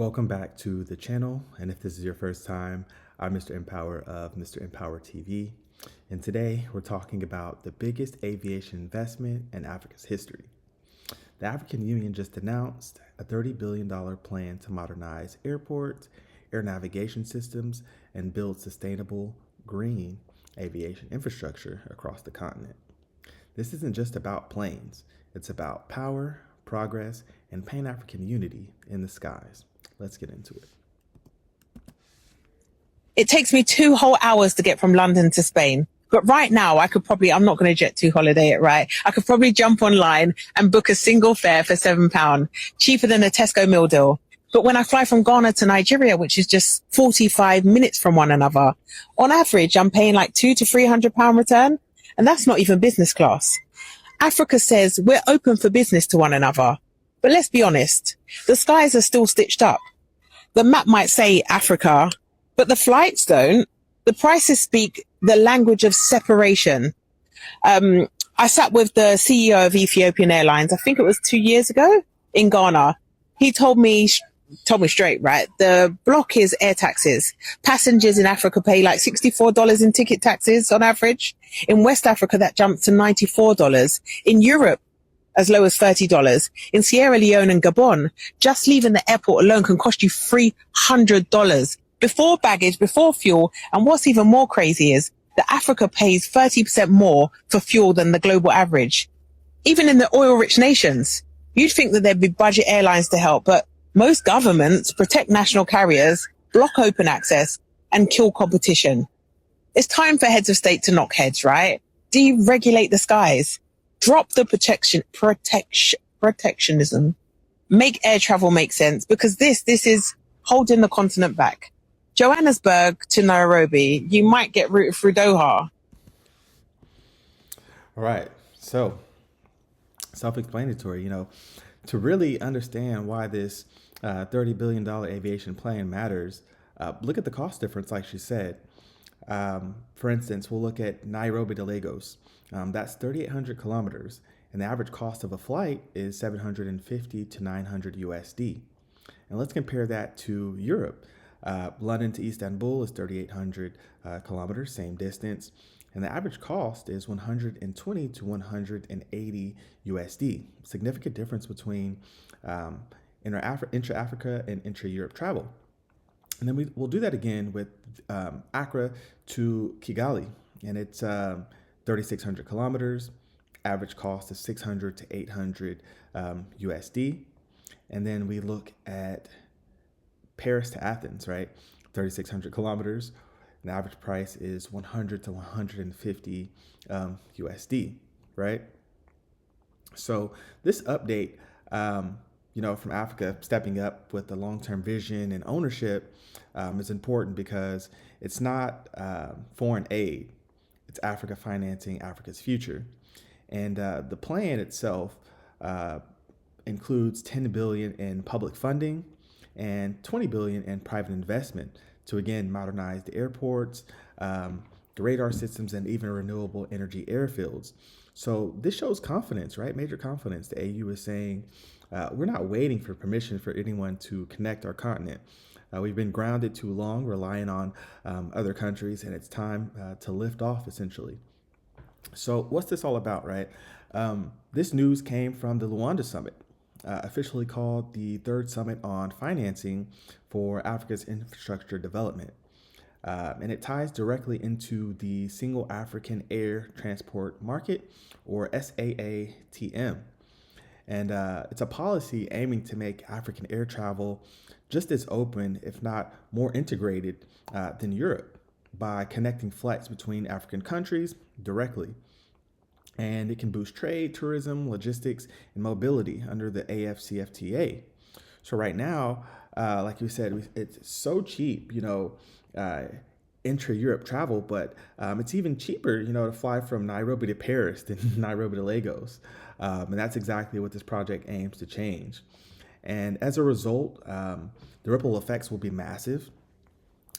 Welcome back to the channel, and if this is your first time, I'm Mr. Empower of Mr.EmpowerTV, and today we're talking about the biggest aviation investment in Africa's history. The African Union just announced a $30 billion plan to modernize airports, air navigation systems, and build sustainable, green aviation infrastructure across the continent. This isn't just about planes, it's about power, progress, and Pan-African unity in the skies. Let's get into it. It takes me 2 whole hours to get from London to Spain. But right now, I'm not going to Jet2 holiday it, right? I could probably jump online and book a single fare for £7, cheaper than a Tesco meal deal. But when I fly from Ghana to Nigeria, which is just 45 minutes from one another, on average, I'm paying like £200 to £300 return. And that's not even business class. Africa says we're open for business to one another. But let's be honest, the skies are still stitched up. The map might say Africa, but the flights don't. The prices speak the language of separation. I sat with the CEO of Ethiopian Airlines, I think it was 2 years ago in Ghana. He told me straight, right? The block is air taxes. Passengers in Africa pay like $64 in ticket taxes on average. In West Africa, that jumped to $94. In Europe, as low as $30. In Sierra Leone and Gabon, just leaving the airport alone can cost you $300 before baggage, before fuel. And what's even more crazy is that Africa pays 30% more for fuel than the global average. Even in the oil-rich nations, you'd think that there'd be budget airlines to help, but most governments protect national carriers, block open access, and kill competition. It's time for heads of state to knock heads, right? Deregulate the skies. Drop the protectionism. Make air travel make sense, because this is holding the continent back. Johannesburg to Nairobi, you might get routed through Doha. All right, so self-explanatory, to really understand why this $30 billion aviation plan matters, look at the cost difference, like she said. For instance, we'll look at Nairobi to Lagos. That's 3,800 kilometers, and the average cost of a flight is 750 to 900 USD. And let's compare that to Europe. London to Istanbul is 3,800 kilometers, same distance, and the average cost is 120 to 180 USD. Significant difference between intra-Africa and intra-Europe travel. And then we'll do that again with Accra to Kigali, and it's 3,600 kilometers. Average cost is 600 to 800 USD. And then we look at Paris to Athens, right? 3,600 kilometers. The average price is 100 to 150 USD, right? So this update, from Africa stepping up with the long-term vision and ownership is important because it's not foreign aid. It's Africa financing Africa's future. And the plan itself includes $10 billion in public funding and $20 billion in private investment to, again, modernize the airports, the radar systems, and even renewable energy airfields. So this shows confidence, right? Major confidence. The AU is saying, we're not waiting for permission for anyone to connect our continent. We've been grounded too long, relying on other countries, and it's time to lift off, essentially. So what's this all about, right? This news came from the Luanda Summit, officially called the Third Summit on Financing for Africa's Infrastructure Development. And it ties directly into the Single African Air Transport Market, or SAATM. And it's a policy aiming to make African air travel just as open, if not more integrated than Europe, by connecting flights between African countries directly. And it can boost trade, tourism, logistics, and mobility under the AFCFTA. So right now, like you said, it's so cheap, intra-Europe travel, but it's even cheaper, to fly from Nairobi to Paris than Nairobi to Lagos. And that's exactly what this project aims to change. And as a result, the ripple effects will be massive.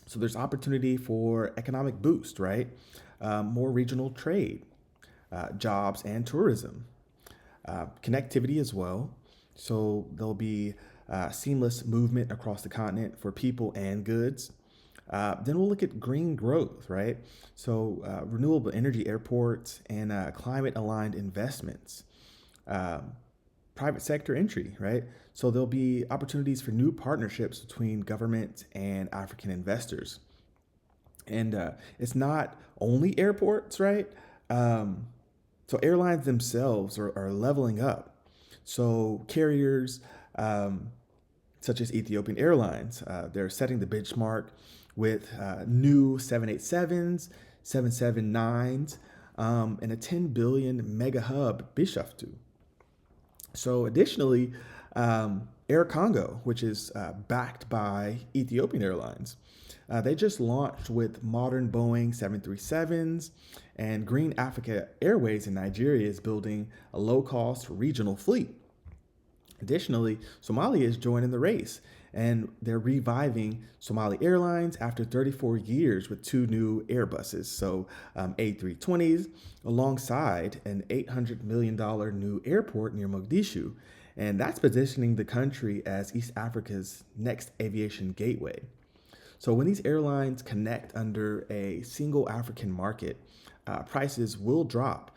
So there's opportunity for economic boost, right? More regional trade, jobs and tourism, connectivity as well. So there'll be seamless movement across the continent for people and goods. Then we'll look at green growth, right? So renewable energy airports and climate aligned investments. Um, Private sector entry, right? So there'll be opportunities for new partnerships between government and African investors. And it's not only airports, right? Um, so airlines themselves are leveling up. So carriers um, such as Ethiopian Airlines, they're setting the benchmark with new 787s, 779s, and a 10 billion mega hub Bishoftu. So, additionally, Air Congo, which is backed by Ethiopian Airlines, they just launched with modern Boeing 737s, and Green Africa Airways in Nigeria is building a low cost regional fleet. Additionally, Somalia is joining the race and they're reviving Somali Airlines after 34 years with two new Airbuses, so A320s, alongside an $800 million new airport near Mogadishu. And that's positioning the country as East Africa's next aviation gateway. So when these airlines connect under a single African market, prices will drop,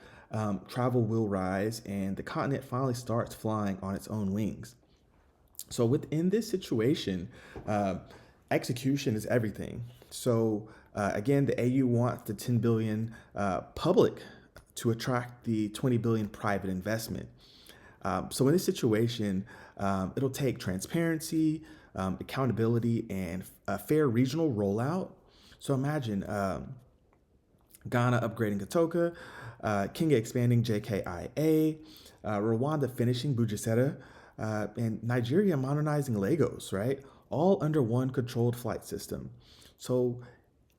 travel will rise, and the continent finally starts flying on its own wings. So within this situation, execution is everything. So again, the AU wants the 10 billion public to attract the 20 billion private investment. So in this situation, it'll take transparency, accountability, and a fair regional rollout. So imagine Ghana upgrading Katoka, Kenya expanding JKIA, Rwanda finishing Bugesera, and Nigeria modernizing Lagos, right? All under one controlled flight system. So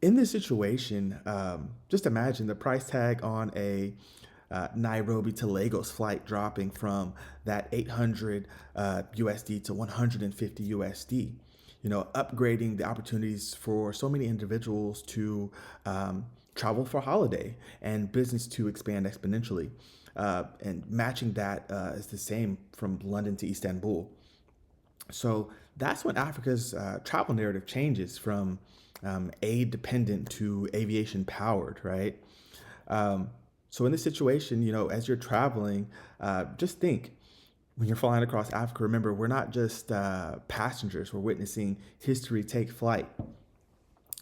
in this situation, just imagine the price tag on a Nairobi to Lagos flight dropping from that 800 USD to 150 USD. You know, upgrading the opportunities for so many individuals to travel for holiday and business to expand exponentially. And matching that is the same from London to Istanbul. So that's when Africa's travel narrative changes from aid dependent to aviation powered, right? So in this situation, you know, as you're traveling, just think when you're flying across Africa, remember, we're not just passengers, we're witnessing history take flight.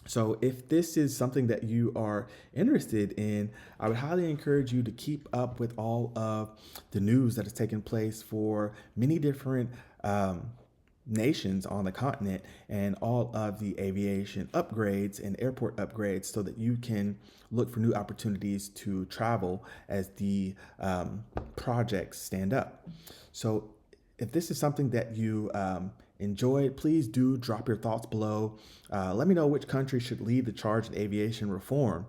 So if this is something that you are interested in, I would highly encourage you to keep up with all of the news that has taken place for many different nations on the continent and all of the aviation upgrades and airport upgrades so that you can look for new opportunities to travel as the projects stand up. So if this is something that you enjoyed, please do drop your thoughts below. Let me know which country should lead the charge in aviation reform.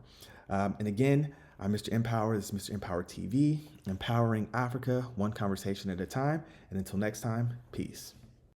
And again, I'm Mr. Empower. This is Mr. Empower TV, empowering Africa one conversation at a time. And until next time, peace.